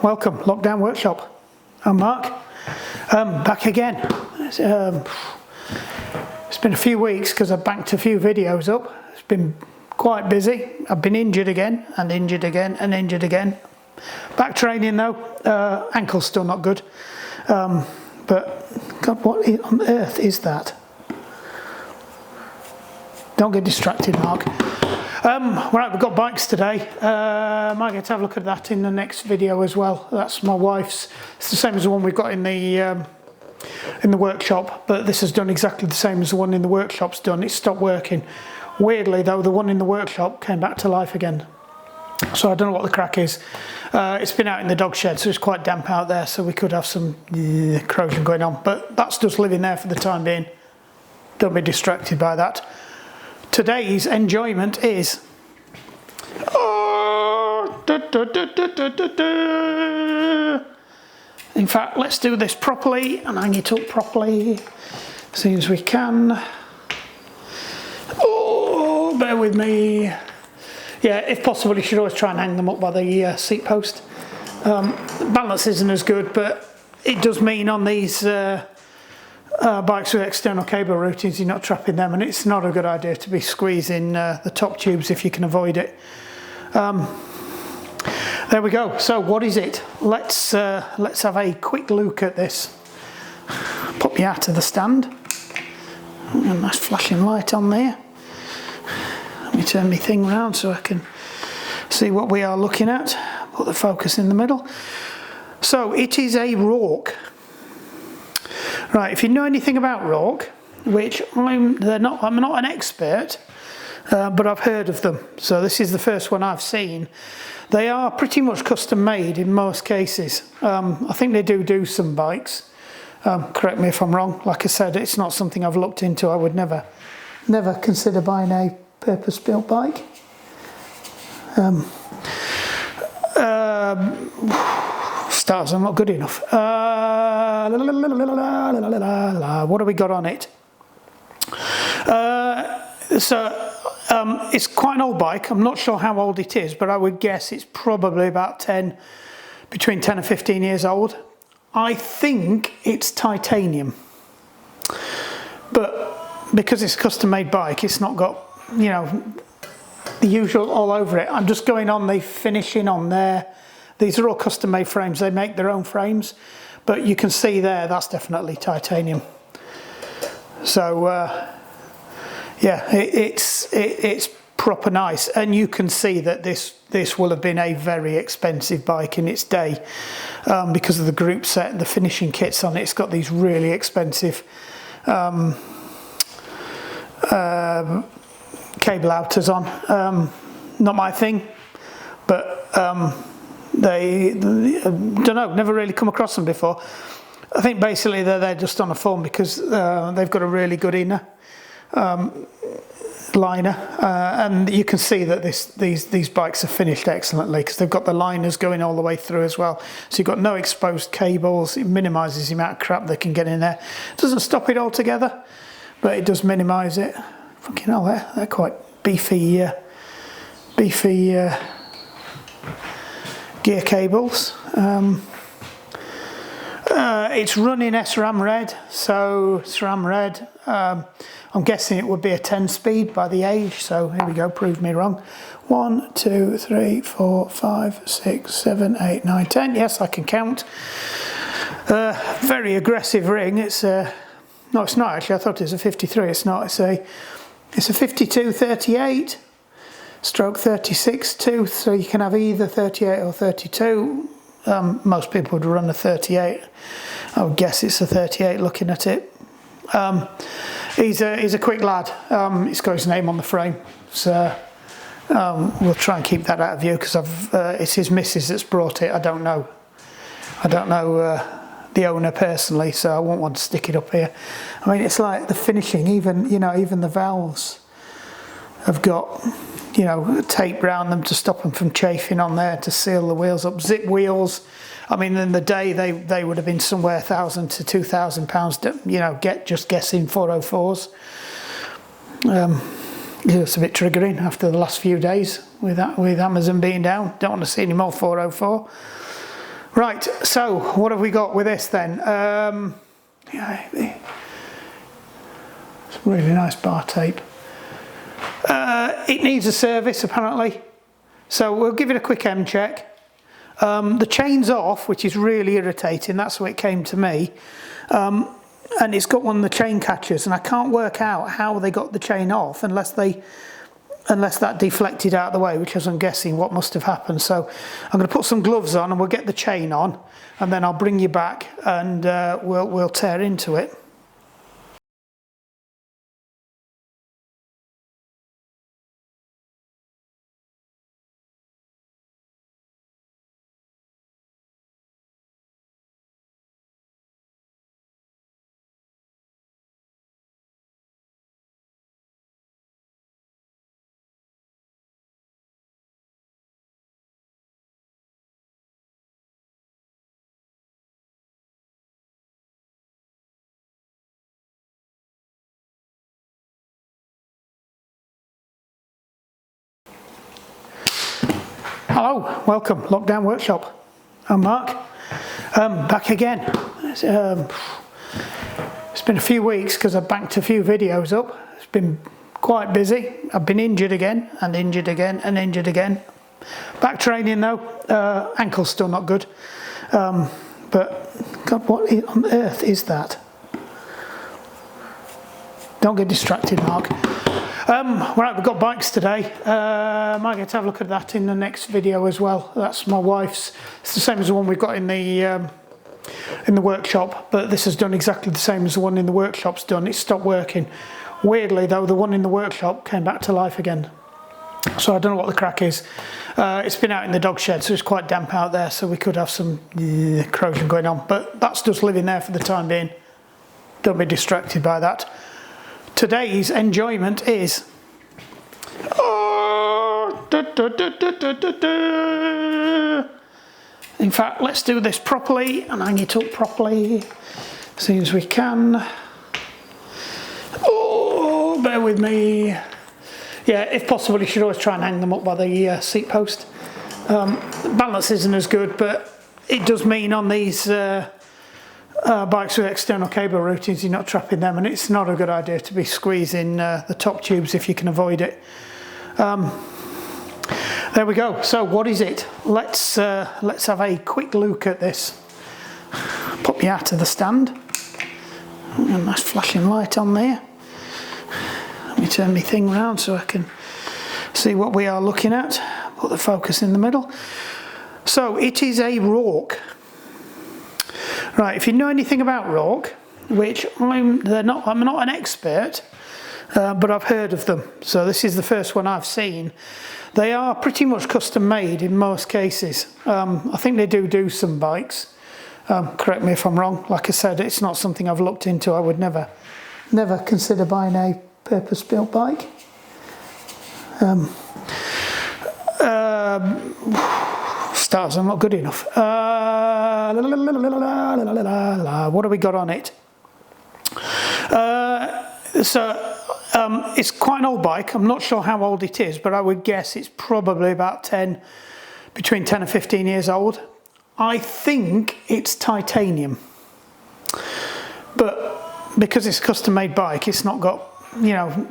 welcome, Lockdown Workshop. I'm Mark, back again. It's been a few weeks because I've banked a few videos up. It's been quite busy. I've been injured again, and injured again, and injured again. Back training though, ankle's still not good. But God, what on earth is that? Don't get distracted, Mark. Right, we've got bikes today. I might get to have a look at that in the next video as well. That's my wife's. It's the same as the one we've got in the workshop, but this has done exactly the same as the one in the workshop's done. It stopped working. Weirdly though, the one in the workshop came back to life again. So I don't know what the crack is. It's been out in the dog shed, so it's quite damp out there, so we could have some corrosion going on, but that's just living there for the time being. Don't be distracted by that. Today's enjoyment is in fact, let's do this properly and hang it up properly as soon as we can. Oh, bear with me. Yeah, if possible, you should always try and hang them up by the seat post. Balance isn't as good, but it does mean on these bikes with external cable routings, you're not trapping them, and it's not a good idea to be squeezing the top tubes if you can avoid it. There we go. So what is it? Let's have a quick look at this. Put me out of the stand. A nice flashing light on there. Let me turn my thing around so I can see what we are looking at. Put the focus in the middle. So it is a Rourke. Right, if you know anything about Rourke, which I'm not an expert, but I've heard of them. So this is the first one I've seen. They are pretty much custom made in most cases. I think they do some bikes. Correct me if I'm wrong. Like I said, it's not something I've looked into. I would never consider buying a purpose-built bike. Stars are not good enough. What have we got on it? It's quite an old bike. I'm not sure how old it is, but I would guess it's probably about between 10 and 15 years old. I think it's titanium, but because it's a custom-made bike, it's not got, you know, the usual all over it. I'm just going on the finishing on there. These are all custom-made frames. They make their own frames, but you can see there that's definitely titanium. So yeah, it's proper nice, and you can see that this will have been a very expensive bike in its day, because of the group set and the finishing kits on it. It's got these really expensive cable outers on. Not my thing, but they don't know, never really come across them before. I think basically they're just on a form because they've got a really good inner liner, and you can see that these bikes are finished excellently because they've got the liners going all the way through as well, so you've got no exposed cables. It minimises the amount of crap that can get in there. It doesn't stop it altogether, but it does minimise it. Fucking hell, they're quite beefy gear cables. It's running SRAM red, so SRAM red. I'm guessing it would be a 10 speed by the age, so here we go, prove me wrong. 1, 2, 3, 4, 5, 6, 7, 8, 9, 10. Yes, I can count. Very aggressive ring. It's no, it's not actually. I thought it was a 53. It's not. It's a 52-38 stroke 36 tooth, so you can have either 38 or 32. Most people would run a 38. I would guess it's a 38 looking at it. He's a quick lad. He's got his name on the frame, so we'll try and keep that out of view because it's his missus that's brought it. I don't know the owner personally, so I won't want to stick it up here. I mean, it's like the finishing, even the valves have got, you know, tape around them to stop them from chafing on there, to seal the wheels up. Zip wheels. I mean, in the day they would have been somewhere £1,000 to £2,000, you know, just guessing 404s. It's a bit triggering after the last few days with Amazon being down. Don't want to see any more 404. Right, so what have we got with this then? Yeah, it's really nice bar tape. It needs a service apparently, so we'll give it a quick M check. The chain's off, which is really irritating. That's what it came to me. And it's got one of the chain catchers, and I can't work out how they got the chain off unless that deflected out of the way, which is, I'm guessing, what must have happened. So I'm going to put some gloves on and we'll get the chain on, and then I'll bring you back and we'll tear into it. Hello, welcome, Lockdown Workshop. I'm Mark, back again. It's been a few weeks because I've banked a few videos up. It's been quite busy. I've been injured again, and injured again, and injured again. Back training though, ankle's still not good. But God, what on earth is that? Don't get distracted, Mark. Right, we've got bikes today. I might get to have a look at that in the next video as well. That's my wife's. It's the same as the one we've got in the workshop, but this has done exactly the same as the one in the workshop's done. It stopped working. Weirdly though, the one in the workshop came back to life again. So I don't know what the crack is. It's been out in the dog shed, so it's quite damp out there, so we could have some corrosion going on, but that's just living there for the time being. Don't be distracted by that. Today's enjoyment is in fact, let's do this properly and hang it up properly as soon as we can. Oh, bear with me. Yeah, if possible you should always try and hang them up by the seat post. Balance isn't as good, but it does mean on these bikes with external cable routings you're not trapping them, and it's not a good idea to be squeezing the top tubes if you can avoid it. There we go. So what is it? Let's have a quick look at this. Pop you out of the stand. A nice flashing light on there. Let me turn my thing round so I can see what we are looking at. Put the focus in the middle. So it is a Rourke. Right, if you know anything about Rourke, which I'm not an expert, but I've heard of them. So this is the first one I've seen. They are pretty much custom made in most cases. I think they do some bikes. Correct me if I'm wrong. Like I said, it's not something I've looked into. I would never consider buying a purpose-built bike. Stars are not good enough. What have we got on it? It's quite an old bike. I'm not sure how old it is, but I would guess it's probably about between 10 and 15 years old. I think it's titanium, but because it's a custom made bike, it's not got, you know,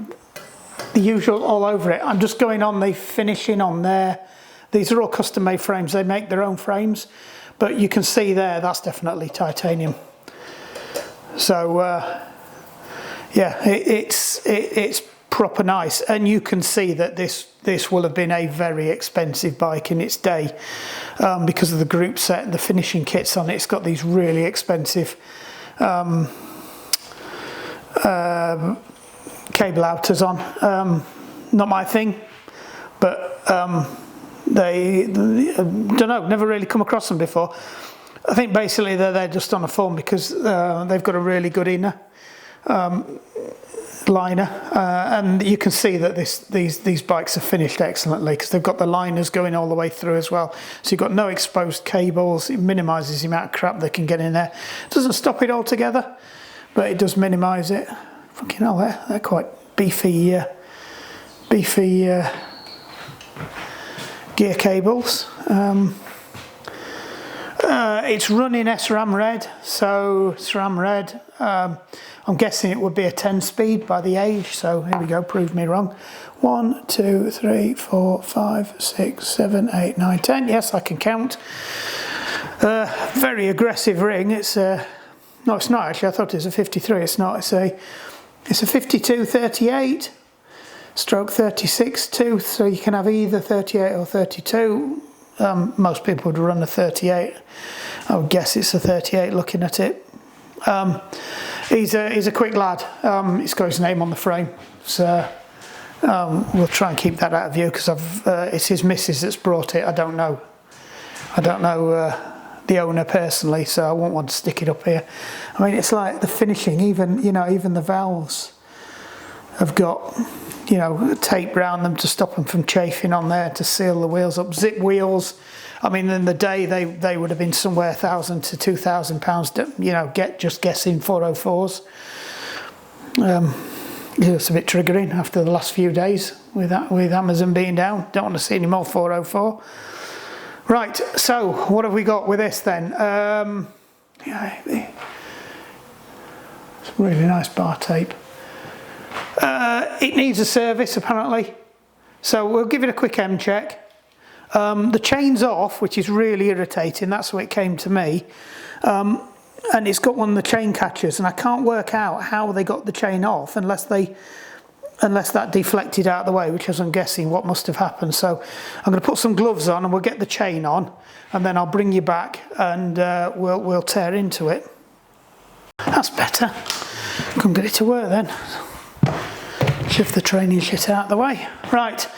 the usual all over it. I'm just going on the finishing on there. These are all custom made frames. They make their own frames, but you can see there that's definitely titanium. So yeah, it's proper nice, and you can see that this will have been a very expensive bike in its day, because of the group set and the finishing kits on it. It's got these really expensive cable outers on. Not my thing, but they don't know, never really come across them before. I think basically they're just on a form because they've got a really good inner liner, and you can see that these bikes are finished excellently because they've got the liners going all the way through as well, so you've got no exposed cables. It minimises the amount of crap that can get in there. It doesn't stop it altogether, but it does minimise it. Fucking hell, they're quite beefy gear cables. It's running SRAM red, so SRAM red. I'm guessing it would be a 10 speed by the age, so here we go, prove me wrong. 1, 2, 3, 4, 5, 6, 7, 8, 9, 10. Yes, I can count. Very aggressive ring. It's no, it's not actually. I thought it was a 53. It's not. It's a 52-38 stroke 36 tooth. So you can have either 38 or 32. Most people would run a 38. I would guess it's a 38 looking at it. He's a quick lad. He's got his name on the frame. So we'll try and keep that out of view because it's his missus that's brought it. I don't know the owner personally, so I won't want to stick it up here. I mean, it's like the finishing, even the valves have got, tape around them to stop them from chafing on there to seal the wheels up. Zip wheels, I mean, in the day they would have been somewhere £1,000 to £2,000, just guessing 404s. It's a bit triggering after the last few days with Amazon being down. Don't want to see any more 404. Right, so what have we got with this then? It's really nice bar tape. It needs a service apparently, so we'll give it a quick M check. The chain's off, which is really irritating. That's the way it came to me. And it's got one of the chain catchers, and I can't work out how they got the chain off unless that deflected out of the way, which is, I'm guessing, what must have happened. So I'm going to put some gloves on and we'll get the chain on, and then I'll bring you back and we'll tear into it. That's better. Couldn't get it to work then. Shift the training shit out of the way. Right,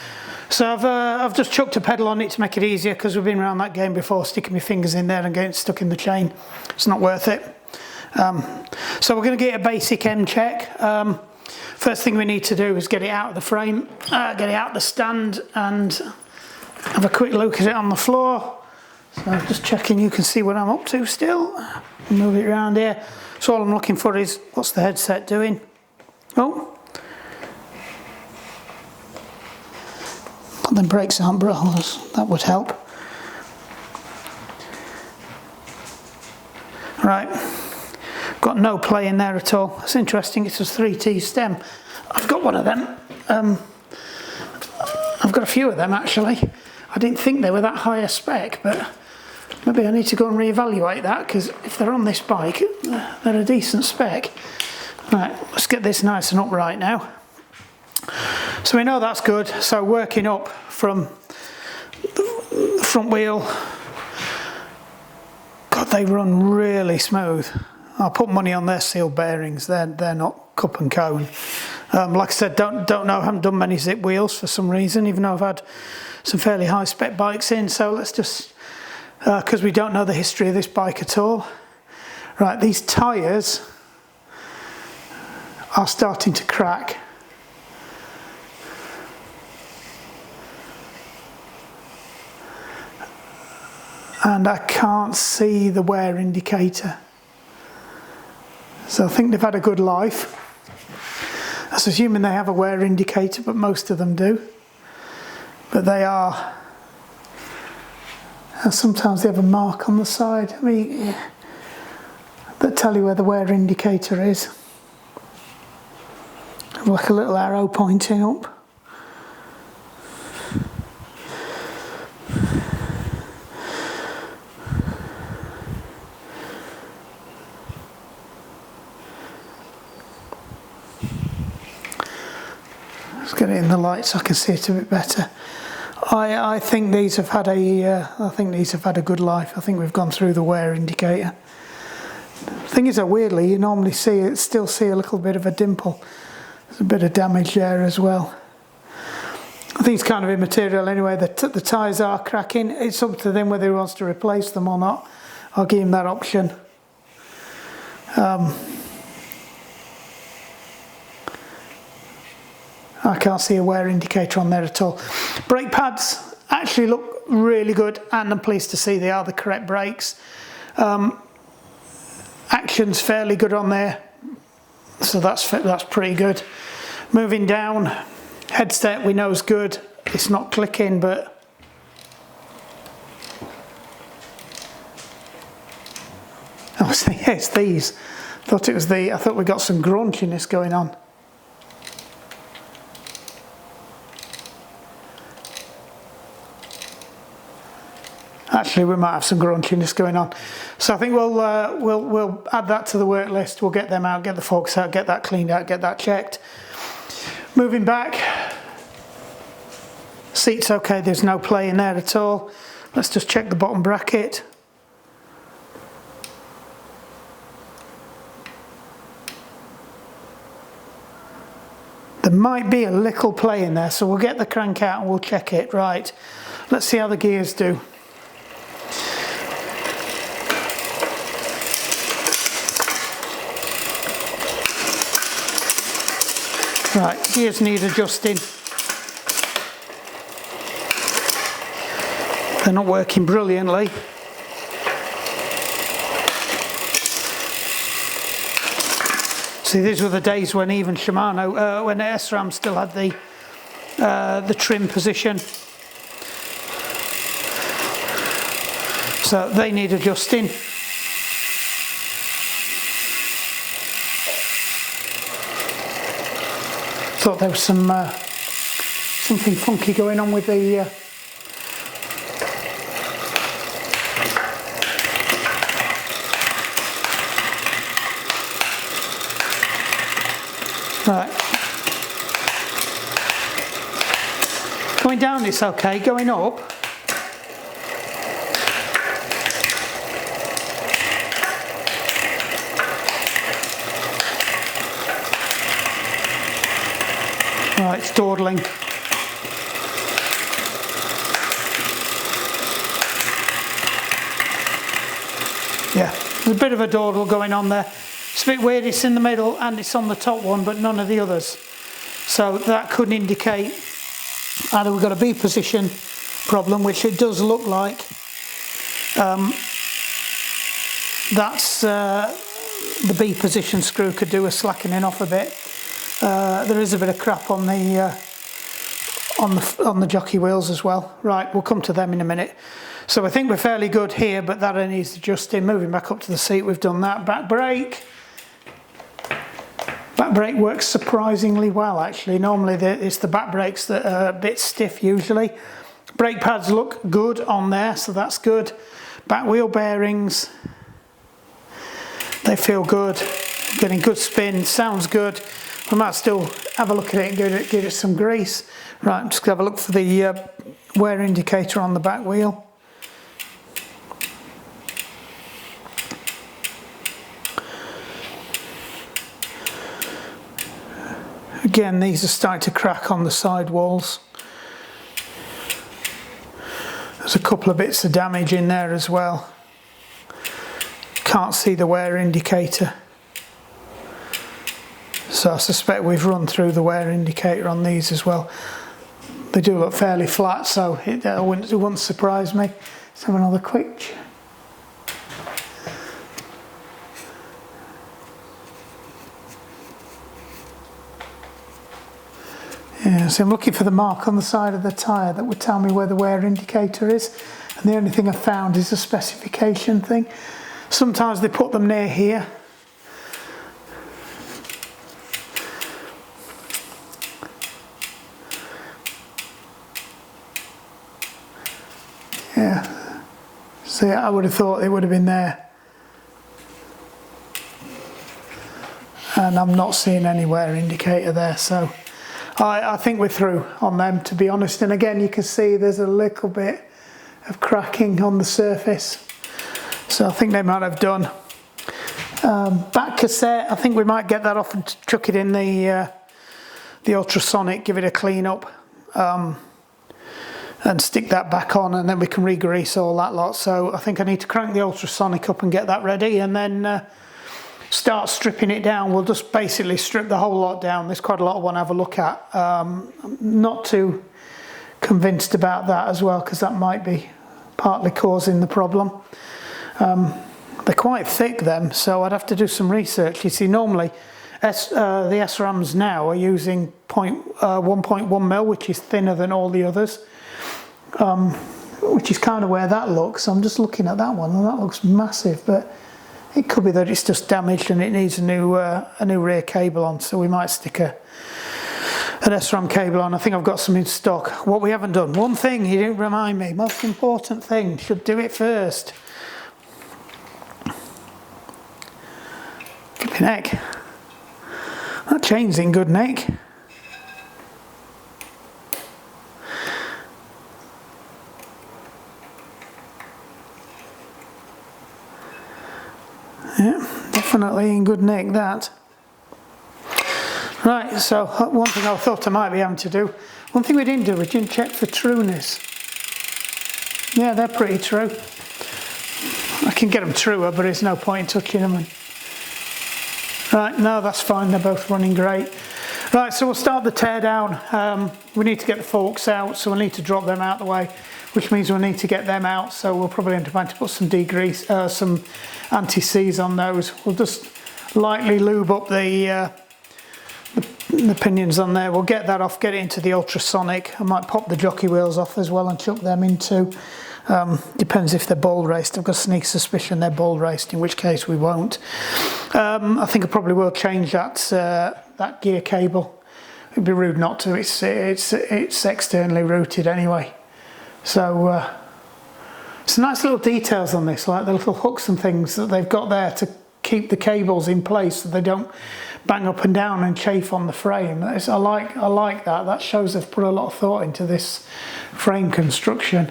so I've just chucked a pedal on it to make it easier because we've been around that game before, sticking my fingers in there and getting stuck in the chain. It's not worth it. So we're going to get a basic M check. First thing we need to do is get it out of the frame, get it out of the stand, and have a quick look at it on the floor. So I'm just checking you can see what I'm up to still. Move it around here. So all I'm looking for is, what's the headset doing? Oh. Then brakes aren't bras, that would help. Right. Got no play in there at all. It's interesting, it's a 3T stem. I've got one of them. I've got a few of them actually. I didn't think they were that high a spec, but maybe I need to go and reevaluate that, because if they're on this bike, they're a decent spec. Right, let's get this nice and upright now. So we know that's good, so working up from the front wheel. God, they run really smooth. I'll put money on their sealed bearings. They're not cup and cone. Like I said, don't know. I haven't done many zip wheels for some reason, even though I've had some fairly high spec bikes in. So let's just, because we don't know the history of this bike at all. Right, these tyres are starting to crack. And I can't see the wear indicator. So I think they've had a good life. That's assuming they have a wear indicator, but most of them do. But they are, and sometimes they have a mark on the side. I mean, that tell you where the wear indicator is. Like a little arrow pointing up. Get it in the light so I can see it a bit better. I think these have had a good life. I think we've gone through the wear indicator. The thing is that weirdly you normally still see a little bit of a dimple. There's a bit of damage there as well. I think it's kind of immaterial anyway. The tyres are cracking. It's up to them whether he wants to replace them or not. I'll give him that option. I can't see a wear indicator on there at all. Brake pads actually look really good, and I'm pleased to see they are the correct brakes. Action's fairly good on there, so that's pretty good. Moving down, headset we know is good. It's not clicking, but So yeah, it's these. Thought it was I thought we got some graunchiness going on. Actually, we might have some graunchiness going on. So I think we'll add that to the work list. We'll get them out, get the forks out, get that cleaned out, get that checked. Moving back, seat's okay, there's no play in there at all. Let's just check the bottom bracket. There might be a little play in there, so we'll get the crank out and we'll check it. Right, let's see how the gears do. Right, gears need adjusting. They're not working brilliantly. See, these were the days when even Shimano, when SRAM still had the trim position. So they need adjusting. Thought there was something funky going on with the right. Going down it's okay, going up right, it's dawdling. Yeah, there's a bit of a dawdle going on there. It's a bit weird, it's in the middle and it's on the top one, but none of the others. So that could indicate either we've got a B position problem, which it does look like. That's the B position screw could do a slackening off a bit. There is a bit of crap on the jockey wheels as well. Right, we'll come to them in a minute. So I think we're fairly good here, but that needs adjusting. Moving back up to the seat, we've done that. Back brake. Back brake works surprisingly well, actually. Normally it's the back brakes that are a bit stiff usually. Brake pads look good on there, so that's good. Back wheel bearings, they feel good. Getting good spin, sounds good. We might still have a look at it and give it some grease. Right, I'm just going to have a look for the wear indicator on the back wheel. Again, these are starting to crack on the side walls. There's a couple of bits of damage in there as well. Can't see the wear indicator. So I suspect we've run through the wear indicator on these as well. They do look fairly flat, so it wouldn't surprise me. Let's have another quick check. Yeah, so I'm looking for the mark on the side of the tyre that would tell me where the wear indicator is, and the only thing I found is a specification thing. Sometimes they put them near here. Yeah, so I would have thought it would have been there. And I'm not seeing any wear indicator there, so I think we're through on them, to be honest. And again, you can see there's a little bit of cracking on the surface, so I think they might have done. Back cassette, I think we might get that off and chuck it in the ultrasonic, give it a clean up, and stick that back on, and then we can re-grease all that lot. So I think I need to crank the ultrasonic up and get that ready, and then start stripping it down. We'll just basically strip the whole lot down. There's quite a lot I want to have a look at. I'm not too convinced about that as well, because that might be partly causing the problem. They're quite thick, them, so I'd have to do some research. You see, normally the SRAMs now are using 1.1 mil, which is thinner than all the others, which is kind of where that looks. I'm just looking at that one, and that looks massive, but It could be that it's just damaged and it needs a new rear cable on, so we might stick an SRAM cable on. I think I've got some in stock. What we haven't done, one thing you didn't remind me, most important thing, should do it first. Good neck. That chain's in good nick. Yeah, definitely in good nick, that. Right, so one thing I thought I might be having to do, one thing we didn't do, we didn't check for trueness. Yeah, they're pretty true. I can get them truer, but there's no point in touching them. Right, no, that's fine, they're both running great. Right, so we'll start the tear down. We need to get the forks out, so we'll need to drop them out of the way, which means we'll need to get them out, so we'll probably end up having to put some degrease, some anti-seize on those. We'll just lightly lube up the pinions on there. We'll get that off, get it into the ultrasonic. I might pop the jockey wheels off as well and chuck them into. Depends if they're ball raced. I've got a sneak suspicion they're ball raced, in which case we won't. I think I probably will change that gear cable. It'd be rude not to. It's externally routed anyway. So some nice little details on this, like the little hooks and things that they've got there to keep the cables in place so they don't bang up and down and chafe on the frame. I like that. That shows they've put a lot of thought into this frame construction.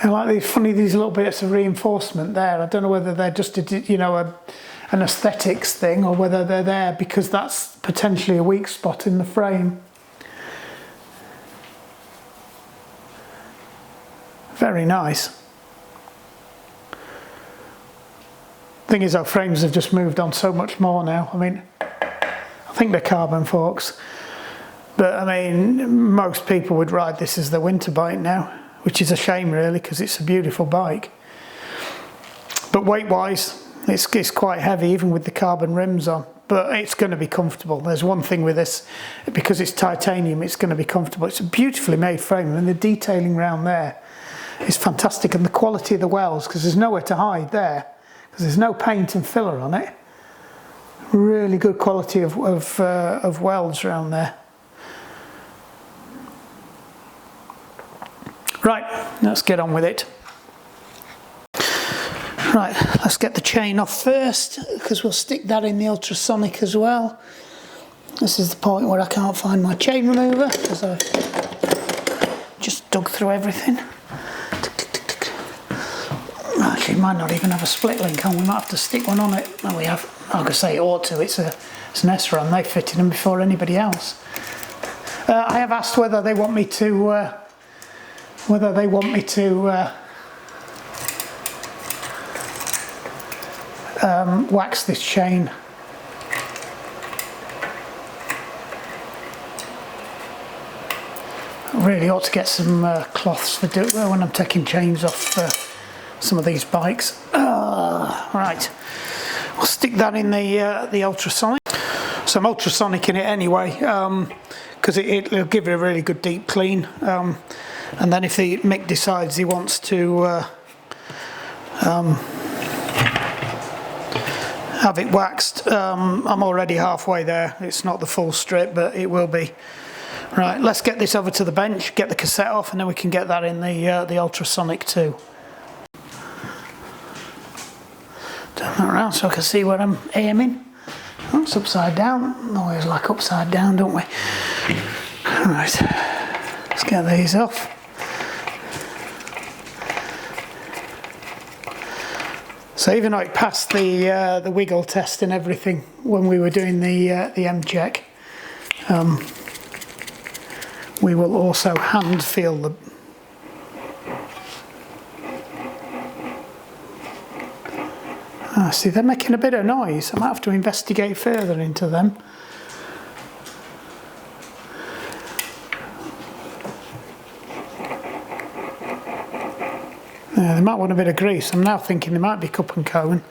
I like these little bits of reinforcement there. I don't know whether they're just an aesthetics thing or whether they're there because that's potentially a weak spot in the frame. Very nice. Thing is, our frames have just moved on so much more now. I mean, I think they're carbon forks, but I mean, most people would ride this as their winter bike now, which is a shame really, because it's a beautiful bike. But weight-wise, it's quite heavy, even with the carbon rims on. But it's going to be comfortable. There's one thing with this, because it's titanium, it's going to be comfortable. It's a beautifully made frame, and the detailing around there is fantastic, and the quality of the welds, because there's nowhere to hide there, because there's no paint and filler on it. Really good quality of welds around there. Right, let's get on with it. Right, let's get the chain off first, because we'll stick that in the ultrasonic as well. This is the point where I can't find my chain remover, because I've just dug through everything. Actually, it might not even have a split link on. We might have to stick one on it. No, we have. I'm gonna say it ought to. It's an SRAM. They fitted them before anybody else. I have asked whether they want me to. Wax this chain. I really ought to get some cloths for when I'm taking chains off some of these bikes. Right, I'll stick that in the ultrasonic. So I'm ultrasonic in it anyway, because it'll give it a really good deep clean. And then if Mick decides he wants to have it waxed, I'm already halfway there. It's not the full strip, but it will be. Right, let's get this over to the bench, get the cassette off, and then we can get that in the ultrasonic too. Turn that around so I can see where I'm aiming. Oh, it's upside down. Always like upside down, don't we? Right, let's get these off. So even though it passed the wiggle test and everything when we were doing the M check, we will also hand feel the. See, they're making a bit of noise. I might have to investigate further into them. Yeah, they might want a bit of grease. I'm now thinking they might be cup and cone,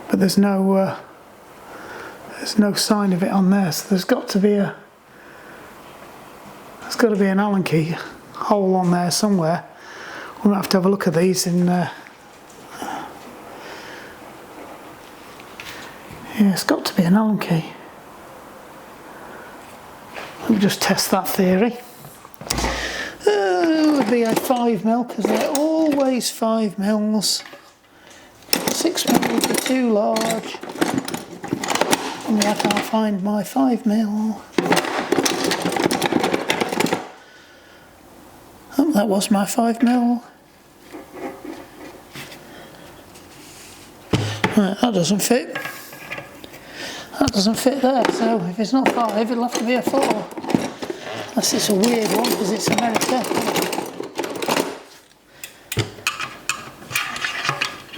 but there's no sign of it on there. So there's got to be an Allen key hole on there somewhere, We'll have to have a look at these in. Yeah, it's got to be an Allen key. Let me just test that theory. It would be a 5mm because they're always 5mm. 6mm would be too large. And I can't find my 5mm. Oh, that was my 5mm. Right, that doesn't fit. That doesn't fit there, so if it's not 5, it'll have to be a 4. Unless it's a weird one because it's America.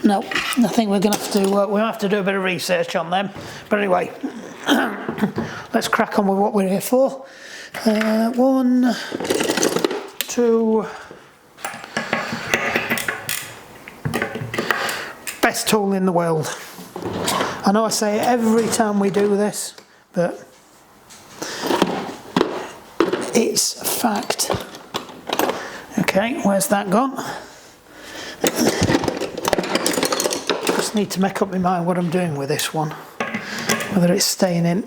No, I think we're going to have to we'll have to do a bit of research on them. But anyway, let's crack on with what we're here for. 1, 2. Best tool in the world. I know I say it every time we do this, but it's a fact. Okay, where's that gone? Just need to make up my mind what I'm doing with this one. Whether it's staying in.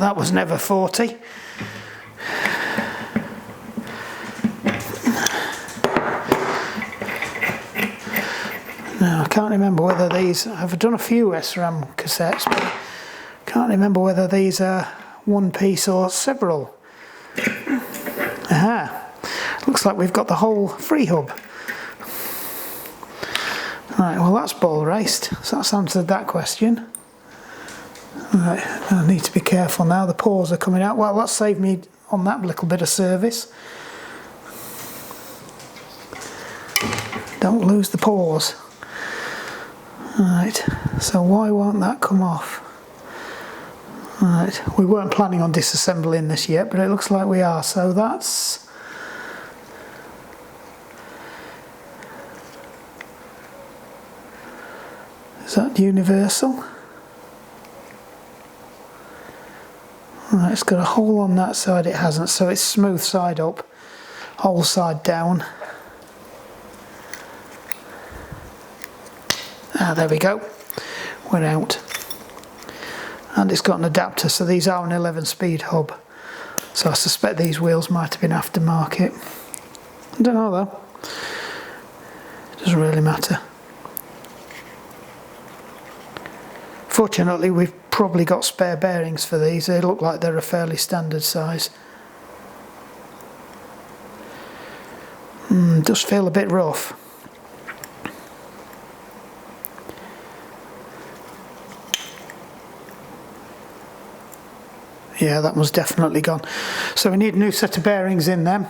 That was never 40. Now I can't remember whether these, I've done a few SRAM cassettes, but I can't remember whether these are one piece or several. Aha, looks like we've got the whole free hub. Right, well that's ball raced, so that's answered that question. Right, I need to be careful now, the pores are coming out. Well, that saved me on that little bit of service. Don't lose the pores. Right, so why won't that come off? Right, we weren't planning on disassembling this yet, but it looks like we are, so that's... Is that universal? Right, it's got a hole on that side, it hasn't, so it's smooth side up, whole side down. Ah, there we go, we're out. And it's got an adapter, so these are an 11-speed hub. So I suspect these wheels might have been aftermarket. I don't know though. It doesn't really matter. Fortunately, we've probably got spare bearings for these. They look like they're a fairly standard size. Does feel a bit rough. Yeah, that one's definitely gone. So we need a new set of bearings in them.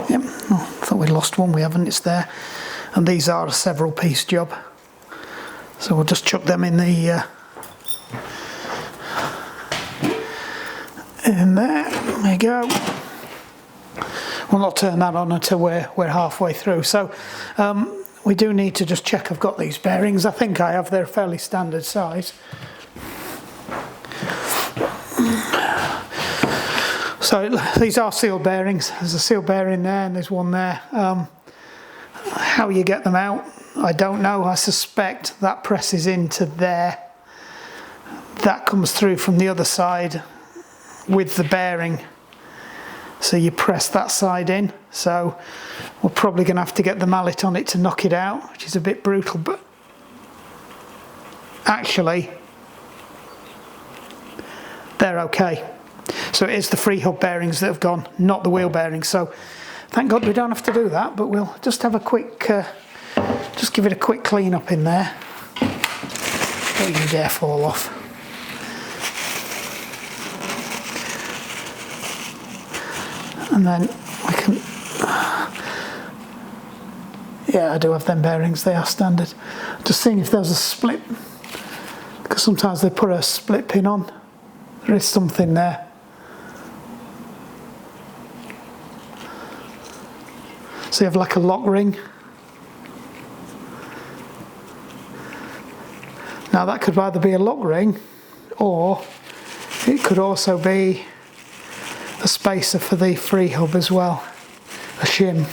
Yep, oh, I thought we'd lost one, we haven't, it's there. And these are a several piece job. So we'll just chuck them in the in there. There you go. We'll not turn that on until we're halfway through. So we do need to just check I've got these bearings. I think I have, they're fairly standard size. So these are seal bearings. There's a seal bearing there and there's one there. How you get them out, I don't know. I suspect that presses into there. That comes through from the other side with the bearing. So you press that side in, so we're probably going to have to get the mallet on it to knock it out, which is a bit brutal, but actually they're okay. So it is the free hub bearings that have gone, not the wheel bearings. So thank God we don't have to do that, but we'll just have a quick, just give it a quick clean up in there. Don't you dare fall off. And then we can, yeah, I do have them bearings, they are standard. Just seeing if there's a split, because sometimes they put a split pin on. There is something there. So you have like a lock ring. Now that could either be a lock ring, or it could also be a spacer for the free hub as well, a shim.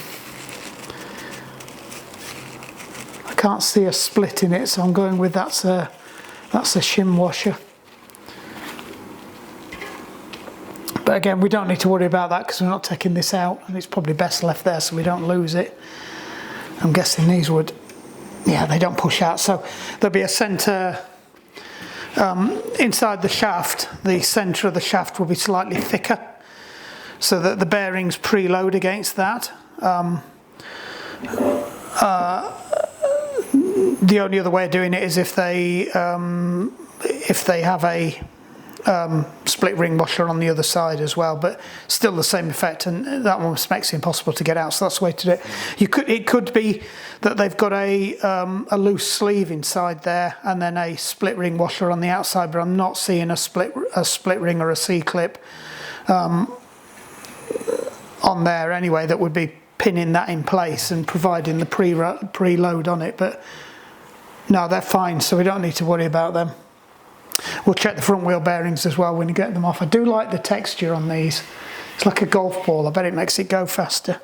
I can't see a split in it, so I'm going with that's a shim washer. But again, we don't need to worry about that because we're not taking this out, and it's probably best left there so we don't lose it. I'm guessing these would, yeah, they don't push out. So there'll be a centre inside the shaft. The centre of the shaft will be slightly thicker, so that the bearings preload against that. The only other way of doing it is if they have a split ring washer on the other side as well, but still the same effect, and that one makes it impossible to get out, so that's the way to do it. It could be that they've got a loose sleeve inside there and then a split ring washer on the outside, but I'm not seeing a split ring or a C-clip on there anyway that would be pinning that in place and providing the preload on it. But no, they're fine, so we don't need to worry about them. We'll check the front wheel bearings as well when you get them off. I do like the texture on these. It's like a golf ball. I bet it makes it go faster.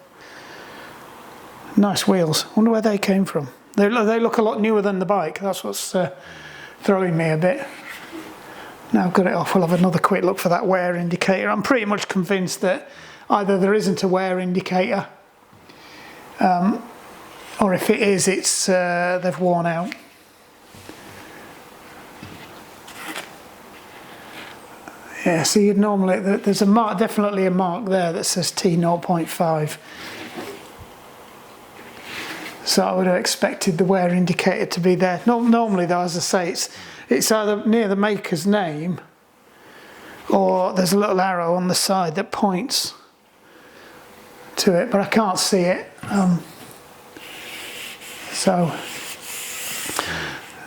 Nice wheels. I wonder where they came from. They look a lot newer than the bike. That's what's throwing me a bit. Now I've got it off, we'll have another quick look for that wear indicator. I'm pretty much convinced that either there isn't a wear indicator, or if it is, it's they've worn out. Yeah, so you'd normally, there's a mark, definitely a mark there that says T0.5. So I would have expected the wear indicator to be there. Normally though, as I say, it's either near the maker's name or there's a little arrow on the side that points to it, but I can't see it.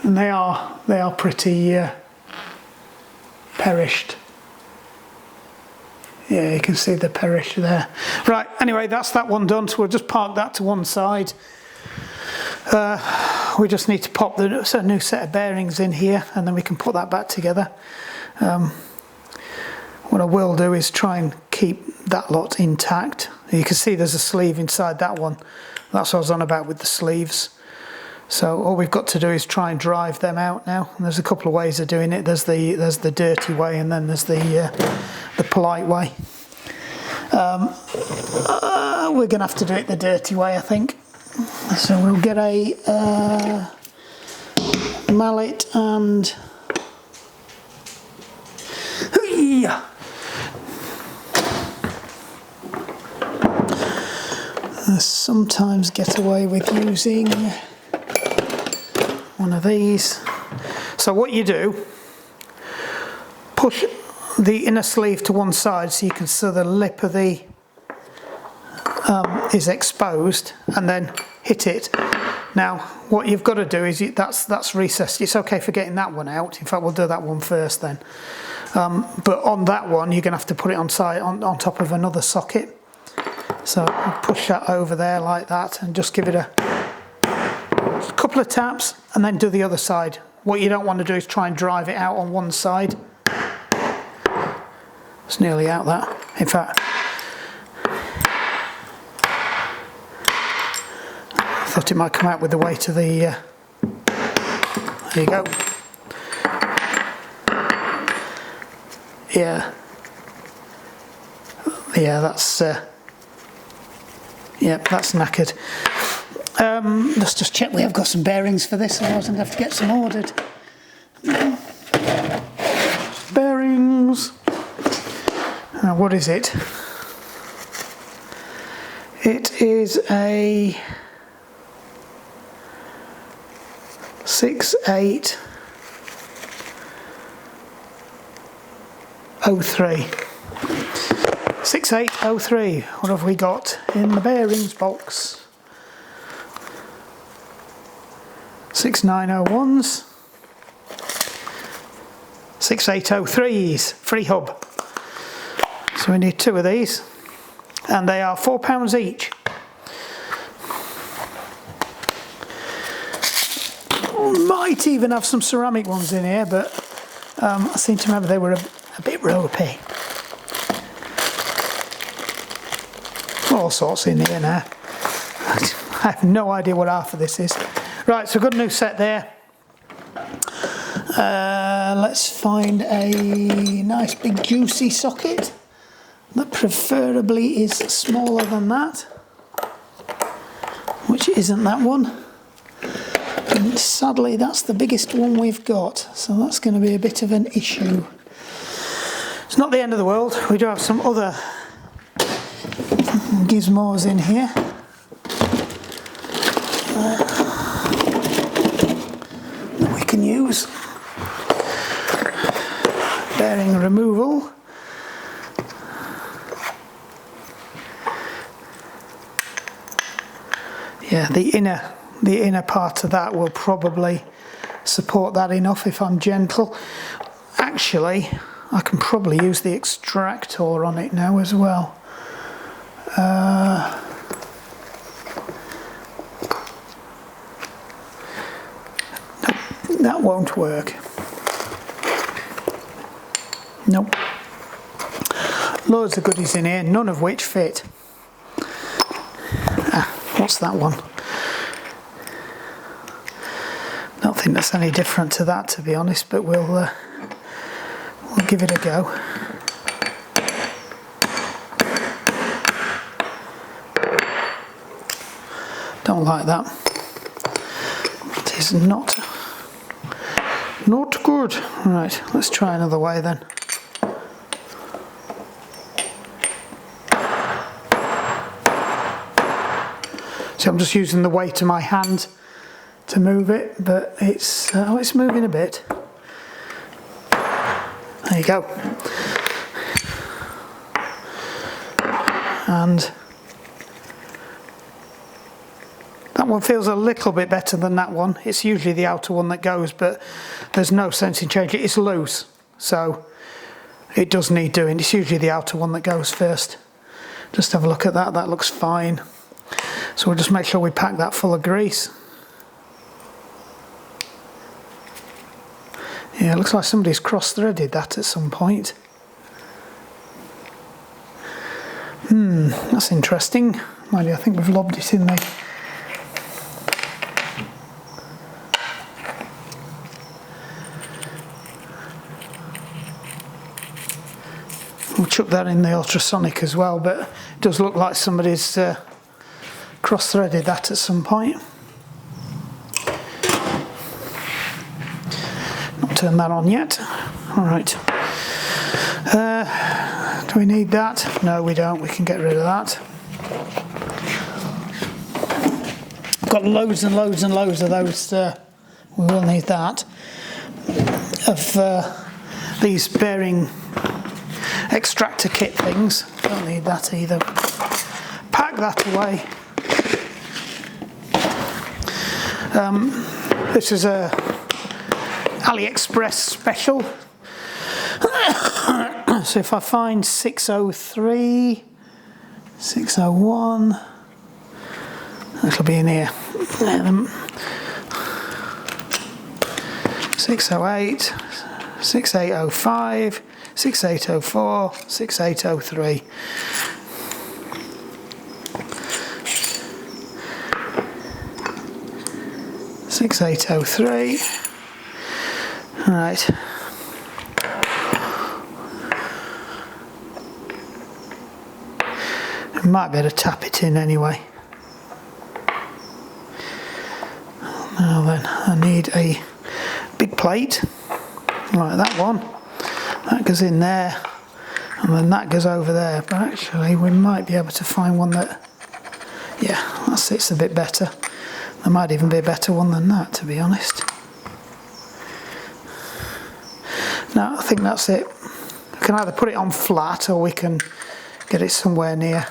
And they are pretty perished. Yeah, you can see the perish there. Right, anyway, that's that one done, so we'll just park that to one side. We just need to pop a new set of bearings in here, and then we can put that back together. What I will do is try and keep that lot intact. You can see there's a sleeve inside that one. That's what I was on about with the sleeves. So all we've got to do is try and drive them out now. And there's a couple of ways of doing it. There's the dirty way, and then there's the polite way. We're going to have to do it the dirty way, I think. So we'll get a mallet and I sometimes get away with using one of these. So what you do, push the inner sleeve to one side so you can see the lip of the is exposed, and then hit it. Now what you've got to do is that's recessed. It's okay for getting that one out. In fact, we'll do that one first then. But on that one you're going to have to put it on top of another socket. So push that over there like that and just give it a couple of taps, and then do the other side. What you don't want to do is try and drive it out on one side. It's nearly out that. In fact, I thought it might come out with the weight of the there you go. Yeah, that's yep, that's knackered. Let's just check we have got some bearings for this, otherwise I'm going to have to get some ordered. Bearings. Now what is it? It is a 6803. 6803. What have we got in the bearings box? 6901s, 6803s, free hub. So we need two of these, and they are £4 each. Oh my might even have some ceramic ones in here, but I seem to remember they were a bit ropey. All sorts in here now. I have no idea what half of this is. Right, so we've got a new set there. Let's find a nice big juicy socket that preferably is smaller than that, which isn't that one. And sadly, that's the biggest one we've got, so that's going to be a bit of an issue. It's not the end of the world. We do have some other gizmos in here. That we can use. Bearing removal. Yeah, the inner part of that will probably support that enough if I'm gentle. Actually, I can probably use the extractor on it now as well. That won't work. Nope. Loads of goodies in here, none of which fit. What's that one? Don't think that's any different to that, to be honest, but we'll give it a go. Don't like that. It is not good. Right, let's try another way then. So I'm just using the weight of my hand to move it, but it's moving a bit. There you go. And that one feels a little bit better than that one. It's usually the outer one that goes, but there's no sense in changing it. It's loose, so it does need doing. It's usually the outer one that goes first. Just have a look at that. That looks fine. So we'll just make sure we pack that full of grease. Yeah, it looks like somebody's cross-threaded that at some point. That's interesting. Mind you, I think we've lobbed it in there. We'll chuck that in the ultrasonic as well, but it does look like somebody's cross-threaded that at some point. Not turned that on yet. Alright. Do we need that? No, we don't. We can get rid of that. I've got loads and loads and loads of those. We will need that. Of these bearing extractor kit things. Don't need that either. Pack that away. This is a AliExpress special. So if I find 603, 601, it'll be in here. 608, 6805, 6804, 6803. Six 6803. Right. I might be able to tap it in anyway. Now then, I need a big plate, like that one. That goes in there, and then that goes over there. But actually, we might be able to find one that, yeah, that sits a bit better. There might even be a better one than that, to be honest. No, I think that's it. We can either put it on flat or we can get it somewhere near.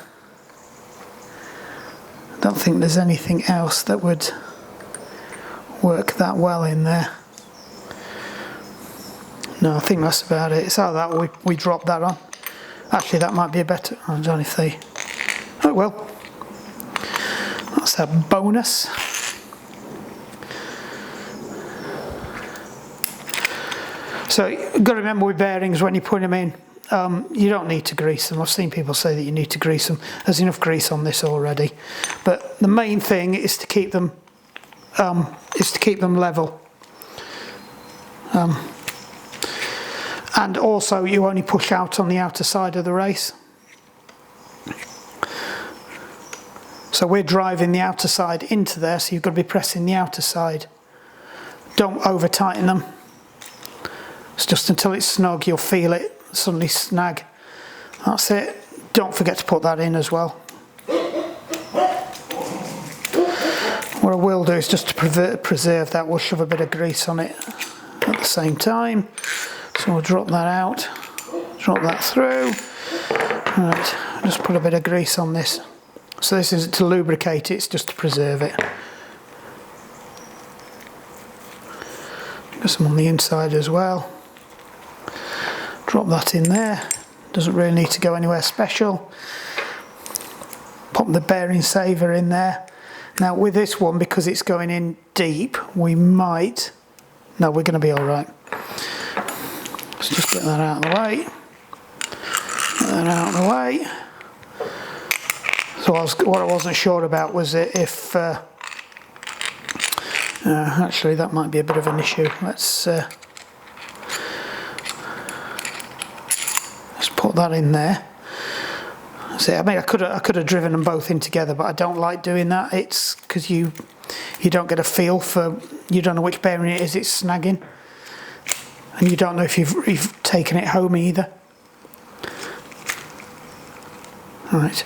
I don't think there's anything else that would work that well in there. No, I think that's about it. It's how that we drop that on. Actually, that might be a better. I don't know if they. Oh well. That's a bonus. So you've got to remember with bearings when you put them in, you don't need to grease them. I've seen people say that you need to grease them. There's enough grease on this already. But the main thing is to keep them level. And also you only push out on the outer side of the race. So we're driving the outer side into there, so you've got to be pressing the outer side. Don't over tighten them. It's just until it's snug, you'll feel it suddenly snag. That's it. Don't forget to put that in as well. What I will do is just to preserve that, we'll shove a bit of grease on it at the same time. So we'll drop that out, drop that through. Right, just put a bit of grease on this. So this isn't to lubricate it, it's just to preserve it. Got some on the inside as well. Drop that in there. Doesn't really need to go anywhere special. Pop the bearing saver in there. Now with this one, because it's going in deep, we might... No, we're going to be alright. Let's just get that out of the way. Get that out of the way. So what I wasn't sure about was if... actually, that might be a bit of an issue. Let's put that in there. See, I mean, I could have driven them both in together, but I don't like doing that. It's because you don't get a feel for, you don't know which bearing it is it's snagging, and you don't know if you've taken it home either. All right.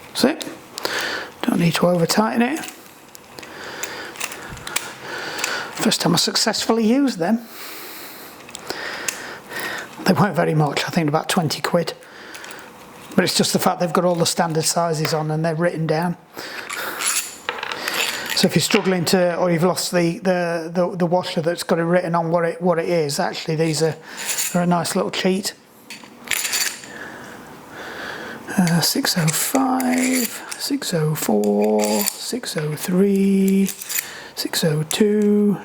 That's it. Don't need to over tighten it. First time I successfully used them. They weren't very much, I think about 20 quid. But it's just the fact they've got all the standard sizes on and they're written down. So if you're struggling to, or you've lost the washer that's got it written on what it is, actually these are a nice little cheat. 605, 604, 603, 602.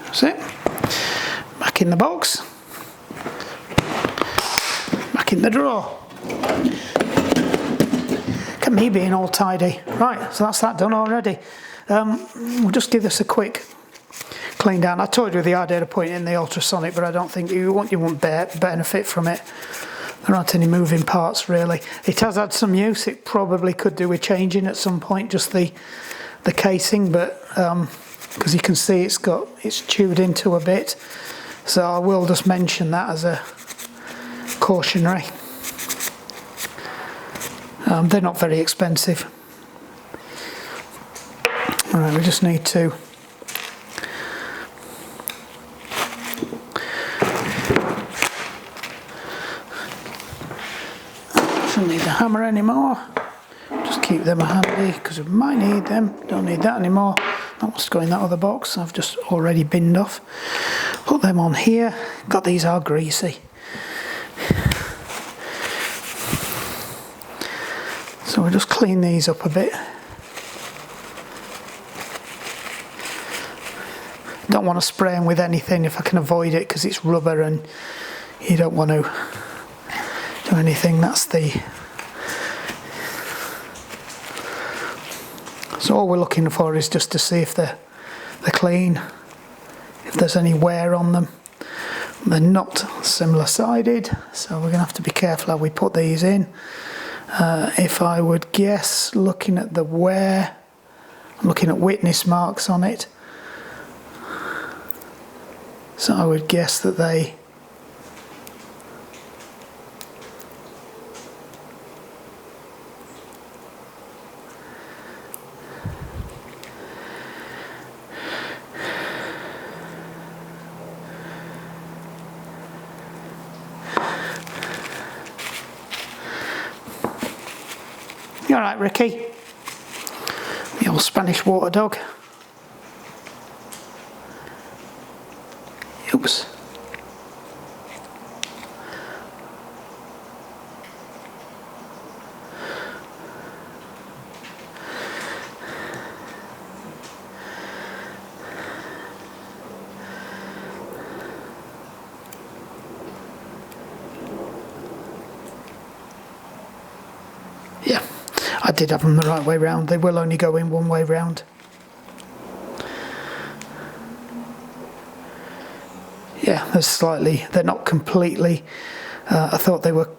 That's it. Back in the box. Back in the drawer. Look at me being all tidy. Right, so that's that done already. We'll just give this a quick clean down. I told you the idea of putting it in the ultrasonic, but I don't think you won't benefit from it. There aren't any moving parts really. It has had some use. It probably could do with changing at some point, just the casing, but because you can see it's chewed into a bit. So I will just mention that as a cautionary. They're not very expensive. Alright, we just need to shouldn't need the hammer anymore. Just keep them handy because we might need them. Don't need that anymore. That must go in that other box I've just already binned off. Put them on here. God, these are greasy. So we'll just clean these up a bit. Don't want to spray them with anything if I can avoid it because it's rubber and you don't want to do anything. So all we're looking for is just to see if they're clean, if there's any wear on them. They're not similar sided, so we're going to have to be careful how we put these in. If I would guess, looking at the wear, I'm looking at witness marks on it. So I would guess that they You all right, Ricky? old Spanish water dog. Oops. Yeah, I did have them the right way round. They will only go in one way round. Yeah, they're not completely, I thought they were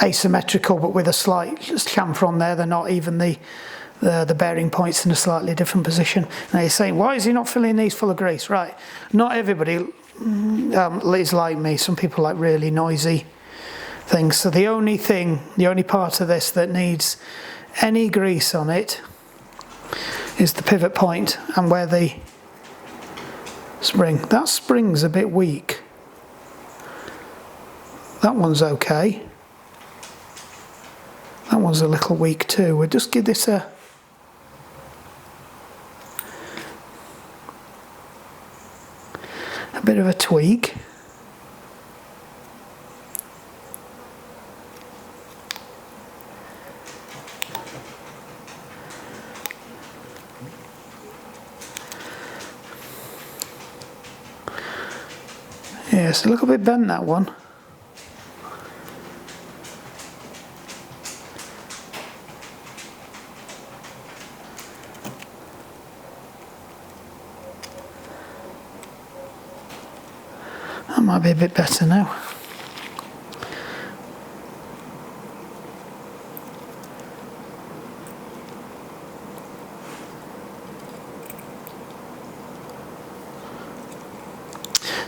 asymmetrical, but with a slight chamfer on there. They're not even the bearing points in a slightly different position. Now you're saying, why is he not filling these full of grease? Right, not everybody is like me. Some people like really noisy things. So the only part of this that needs any grease on it is the pivot point and where the spring. That spring's a bit weak. That one's okay. That one's a little weak too. We'll just give this a bit of a tweak. Yeah, it's a little bit bent, that one. That might be a bit better now.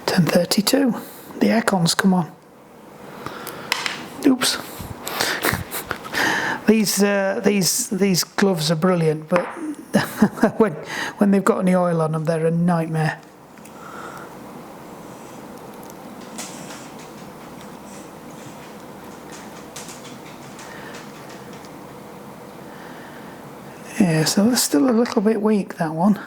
.32. The aircon's come on. Oops. These gloves are brilliant, but when they've got any oil on them, they're a nightmare. Yeah, so they're still a little bit weak, that one.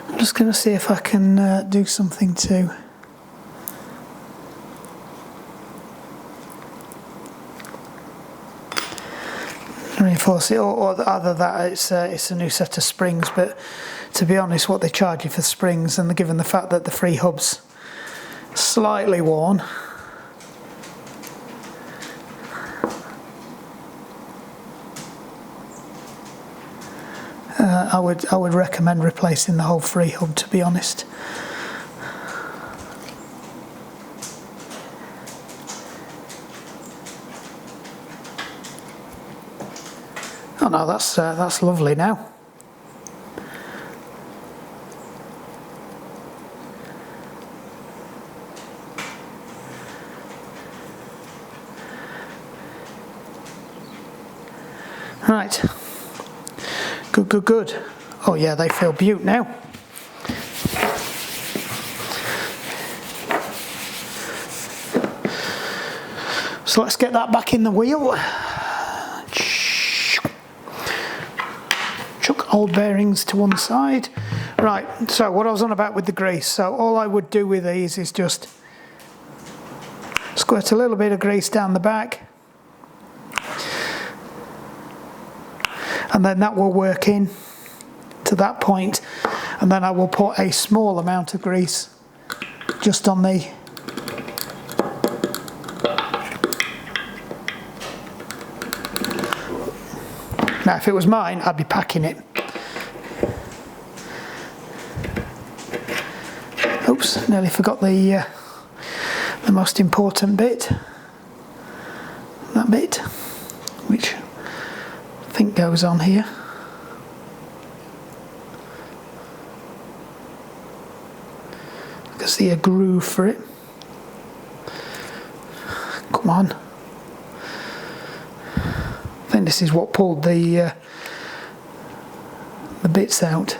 I'm just going to see if I can do something to reinforce it, or either that it's a new set of springs. But to be honest, what they charge you for springs, and given the fact that the free hub's slightly worn, I would recommend replacing the whole free hub, to be honest. Oh no, that's lovely now. Right. Good. Oh yeah, they feel beaut now. So let's get that back in the wheel. Chuck old bearings to one side. Right, so what I was on about with the grease. So all I would do with these is just squirt a little bit of grease down the back. And then that will work in to that point, and then I will put a small amount of grease just on the now. If it was mine, I'd be packing it. Oops, nearly forgot the most important bit. That bit, which I think goes on here. I can see a groove for it. Come on. I think this is what pulled the bits out.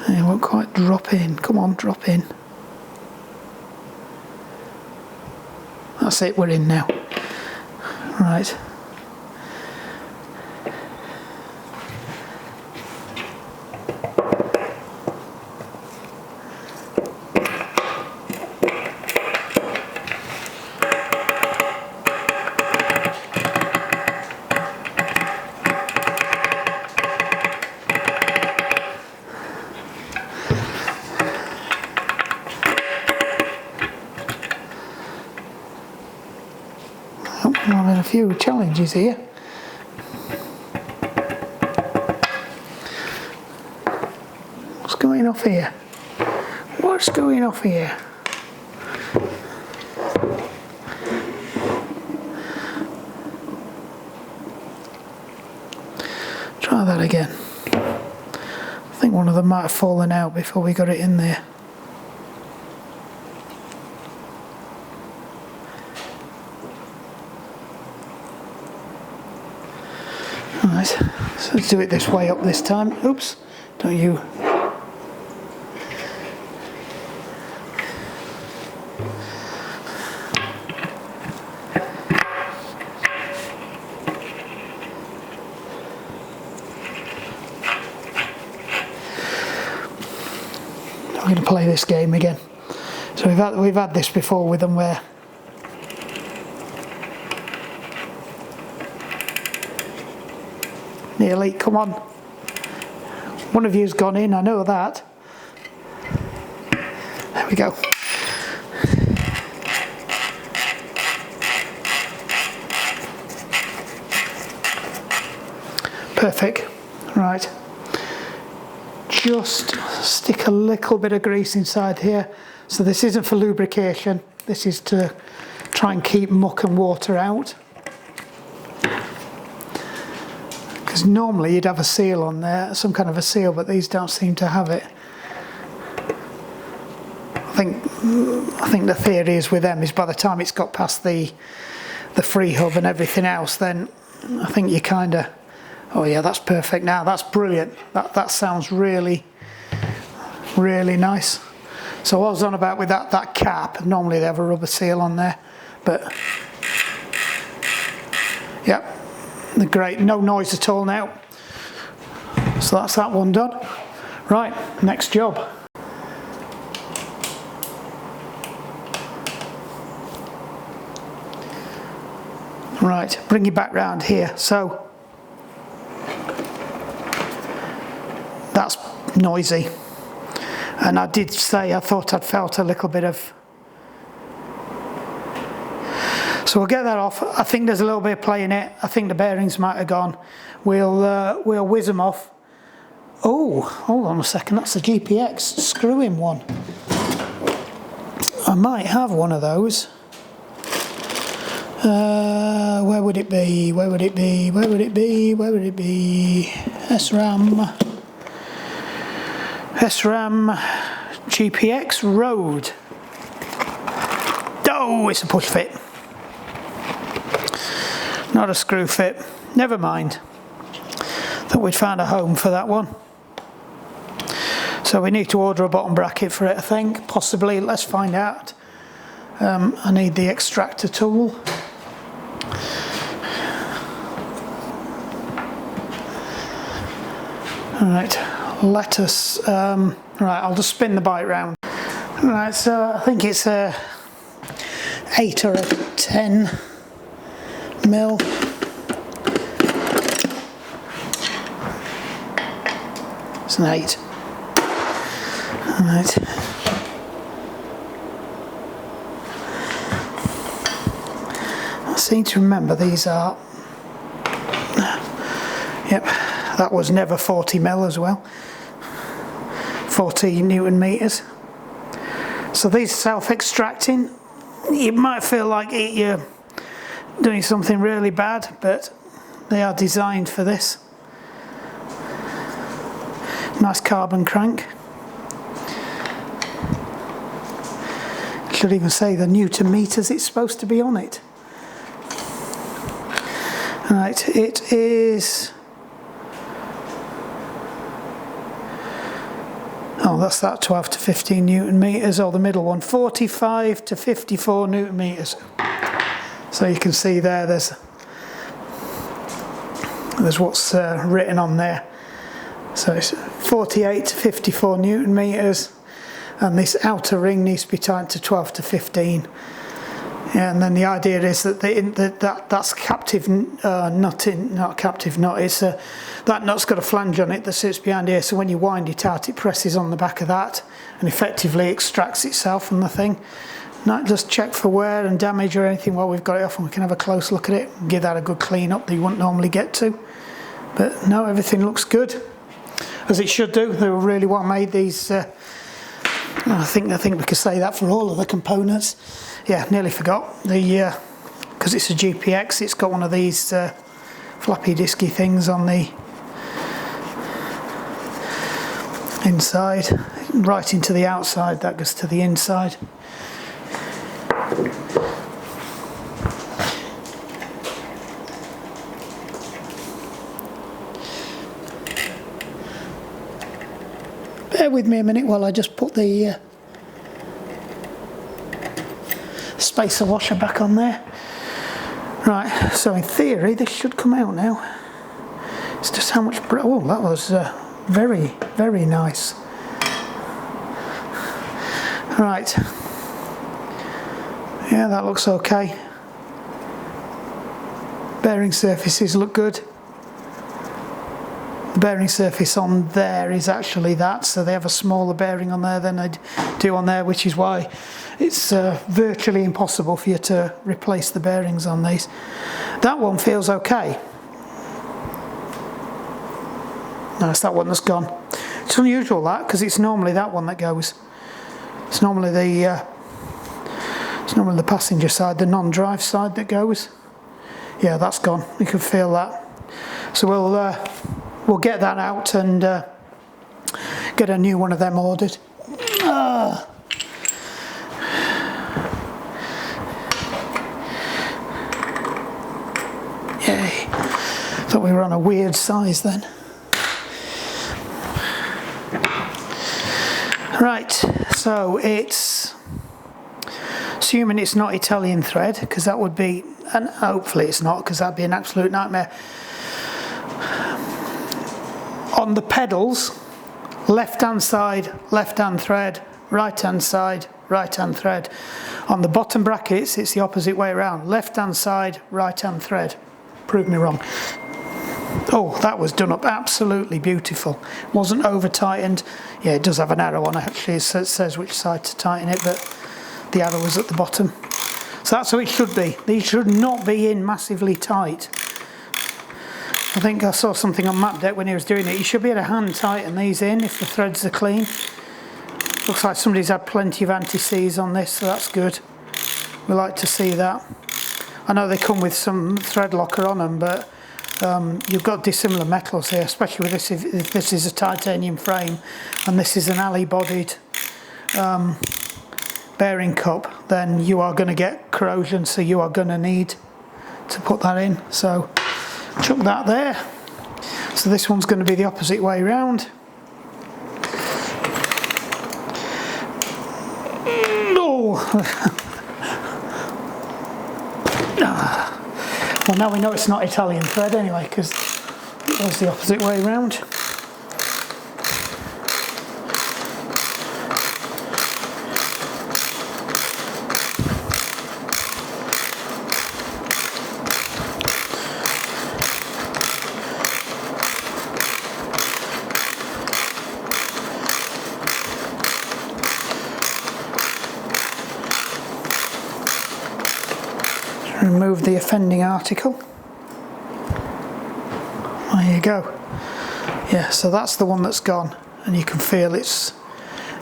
It won't quite drop in. Come on, drop in. That's it, we're in now. Right. Oh, I'm having a few challenges here. What's going off here? What's going off here? Try that again. I think one of them might have fallen out before we got it in there. Right, so let's do it this way up this time. Oops, don't you? I'm going to play this game again. So we've had this before with them where nearly, come on. One of you's gone in, I know that. There we go. Perfect. Right. Just stick a little bit of grease inside here. So this isn't for lubrication. This is to try and keep muck and water out. Because normally you'd have a seal on there, some kind of a seal, but these don't seem to have it. I think the theory is with them is by the time it's got past the free hub and everything else, then I think you kind of, oh yeah, that's perfect now, that's brilliant. That sounds really, really nice. So what I was on about with that cap, normally they have a rubber seal on there, but yeah. They're great, no noise at all now. So that's that one done. Right, next job. Right, bring you back round here. So that's noisy. And I did say I thought I'd felt a little bit of. So we'll get that off. I think there's a little bit of play in it. I think the bearings might have gone. We'll whiz them off. Oh, hold on a second. That's a GPX screw-in one. I might have one of those. Where would it be? Where would it be? Where would it be? Where would it be? SRAM GPX Road. Oh, it's a push fit. Not a screw fit. Never mind. Thought we'd found a home for that one. So we need to order a bottom bracket for it, I think. Possibly. Let's find out. I need the extractor tool. Alright, let us... right, I'll just spin the bike round. Right, so I think it's a 8 or a 10 mil. It's an 8. Right. I seem to remember these are. Yep, that was never 40 mil as well. 40 Newton meters. So these are self-extracting. You might feel like you're doing something really bad, but they are designed for this. Nice carbon crank. Should even say the Newton meters it's supposed to be on it. Right, it is Oh, that's that 12 to 15 Newton meters, or the middle one, 45 to 54 Newton meters. So you can see there, there's what's written on there. So it's 48 to 54 Newton meters, and this outer ring needs to be tightened to 12 to 15. Yeah, and then the idea is that that's captive nut in, not captive nut. It's that nut's got a flange on it that sits behind here. So when you wind it out, it presses on the back of that and effectively extracts itself from the thing. Not just check for wear and damage or anything while we've got it off, and we can have a close look at it and give that a good clean up that you wouldn't normally get to. But no, everything looks good, as it should do. They were really well made, these. I think we could say that for all of the components. Yeah, nearly forgot. Because it's a GPX, it's got one of these floppy disky things on the inside, right into the outside, that goes to the inside. Bear with me a minute while I just put the spacer washer back on there. Right, so in theory this should come out now. It's just how much... Oh, that was very, very nice. Right. Yeah, that looks okay. Bearing surfaces look good. The bearing surface on there is actually that, so they have a smaller bearing on there than they do on there, which is why it's virtually impossible for you to replace the bearings on these. That one feels okay. No, it's that one that's gone. It's unusual that, because it's normally that one that goes. It's normally the passenger side, the non-drive side that goes. Yeah, that's gone. You can feel that. So we'll get that out and get a new one of them ordered. Yay. Thought we were on a weird size then. Right, so it's, assuming it's not Italian thread, because that would be, and hopefully it's not, because that'd be an absolute nightmare. On the pedals, left hand side, left hand thread, right hand side, right hand thread. On the bottom brackets, it's the opposite way around, left hand side, right hand thread. Prove me wrong. Oh, that was done up absolutely beautiful. Wasn't over tightened. Yeah, it does have an arrow on it actually, so it says which side to tighten it, but the arrow was at the bottom. So that's how it should be. These should not be in massively tight. I think I saw something on MapDeck when he was doing it. You should be able to hand tighten these in if the threads are clean. Looks like somebody's had plenty of anti-seize on this, so that's good. We like to see that. I know they come with some thread locker on them, but you've got dissimilar metals here, especially with this. If this is a titanium frame and this is an alley-bodied bearing cup, then you are going to get corrosion, so you are going to need to put that in. So chuck that there. So this one's going to be the opposite way round. Oh. Well, now we know it's not Italian thread anyway, because it was the opposite way round. Remove the offending article. There you go. Yeah, so that's the one that's gone, and you can feel it's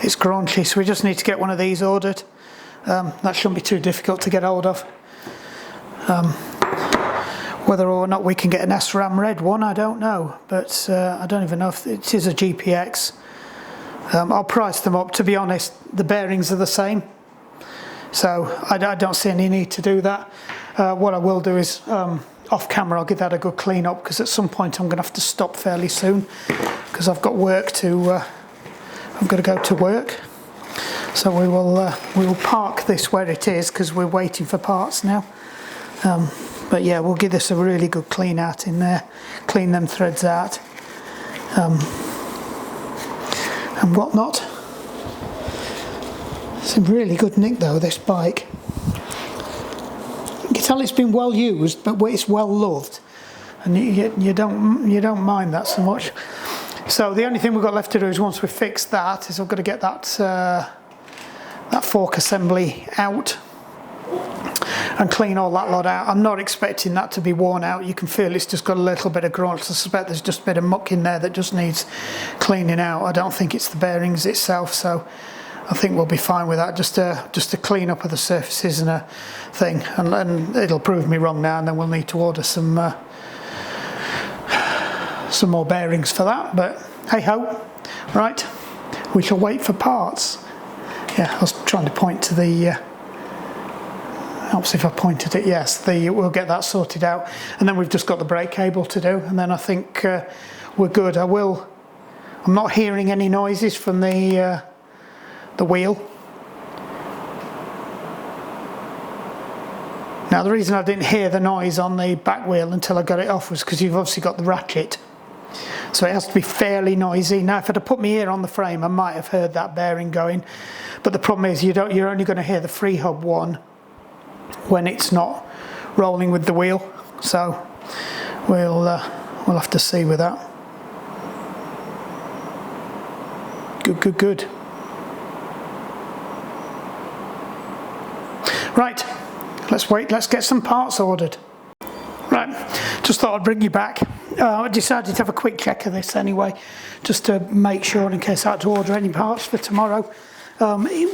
graunchy, so we just need to get one of these ordered. That shouldn't be too difficult to get hold of. Whether or not we can get an SRAM red one, I don't know, but I don't even know if it is a GPX. I'll price them up. To be honest, the bearings are the same, so I don't see any need to do that. What I will do is, off camera, I'll give that a good clean up, because at some point I'm going to have to stop fairly soon, because I've got work to I've got to go to work. So we will park this where it is because we're waiting for parts now. But yeah, we'll give this a really good clean out in there, clean them threads out, and whatnot. It's in really good nick though, this bike. You can tell it's been well used, but it's well loved, and you don't mind that so much. So the only thing we've got left to do is once we've fixed that, is I've got to get that fork assembly out and clean all that lot out. I'm not expecting that to be worn out. You can feel it's just got a little bit of grunt. I suspect there's just a bit of muck in there that just needs cleaning out. I don't think it's the bearings itself, so I think we'll be fine with that. Just a clean up of the surfaces and a thing, and it'll prove me wrong now, and then we'll need to order some more bearings for that. But hey ho, right, we shall wait for parts. Yeah, I was trying to point to the helps if I pointed it. Yes, we'll get that sorted out, and then we've just got the brake cable to do, and then I think we're good. I'm not hearing any noises from the wheel. Now the reason I didn't hear the noise on the back wheel until I got it off was because you've obviously got the ratchet, so it has to be fairly noisy. Now if I'd have put my ear on the frame, I might have heard that bearing going, but the problem is you're only going to hear the free hub one when it's not rolling with the wheel, so we'll have to see with that. Good. Right, let's get some parts ordered. Right, just thought I'd bring you back. I decided to have a quick check of this anyway, just to make sure in case I had to order any parts for tomorrow.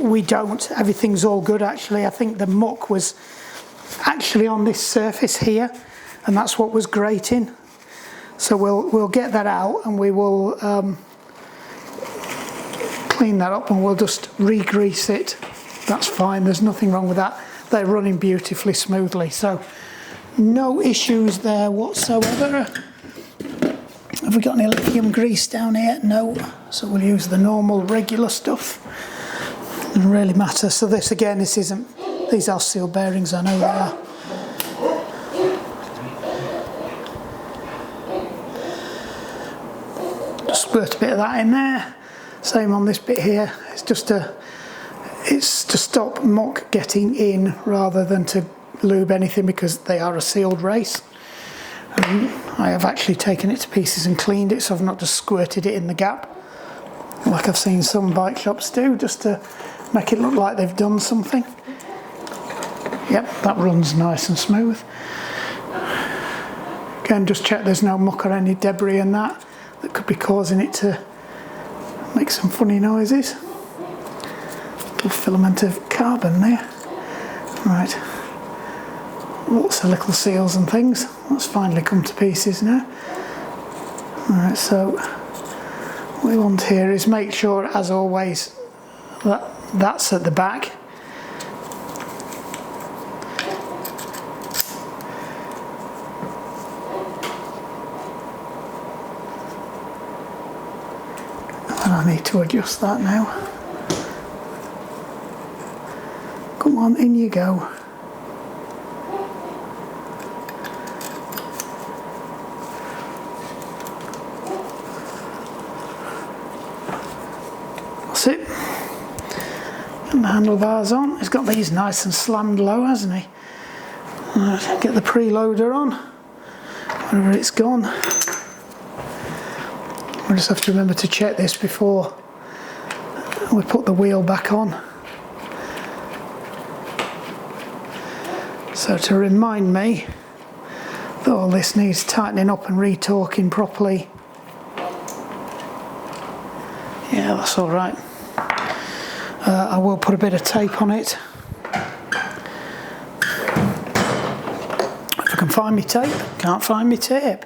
We don't, everything's all good actually. I think the muck was actually on this surface here, and that's what was grating. So we'll get that out, and we will clean that up, and we'll just re-grease it. That's fine, there's nothing wrong with that. They're running beautifully smoothly, so no issues there whatsoever. Have we got any lithium grease down here? No, so we'll use the normal regular stuff. Doesn't really matter. So this again, these are seal bearings, I know they are. Just squirt a bit of that in there. Same on this bit here. It's to stop muck getting in rather than to lube anything, because they are a sealed race. I have actually taken it to pieces and cleaned it, so I've not just squirted it in the gap like I've seen some bike shops do, just to make it look like they've done something. Yep, that runs nice and smooth. Again, just check there's no muck or any debris in that could be causing it to make some funny noises. Little filament of carbon there. Right. Lots of little seals and things. That's finally come to pieces now. Alright, so what we want here is make sure, as always, that that's at the back. And I need to adjust that now. Come on, in you go. That's it. And the handlebars on. He's got these nice and slammed low, hasn't he? Right, get the preloader on. Wherever it's gone. We'll just have to remember to check this before we put the wheel back on. So to remind me that all this needs tightening up and retorquing properly. Yeah, that's all right. I will put a bit of tape on it. If I can find my tape, can't find my tape.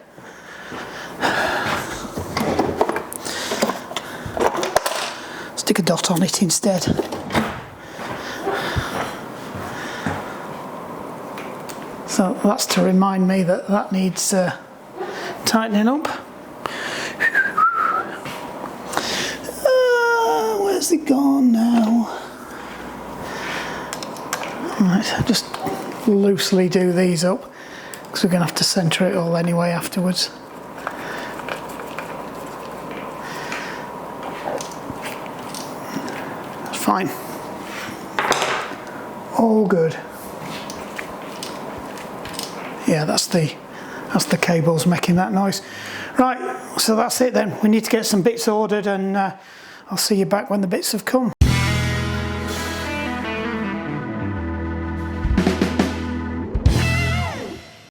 Stick a dot on it instead. So that's to remind me that that needs tightening up. Where's it gone now? Right, just loosely do these up because we're going to have to centre it all anyway afterwards. Fine. All good. Yeah, that's the cables making that noise. Right, so that's it then. We need to get some bits ordered, and I'll see you back when the bits have come.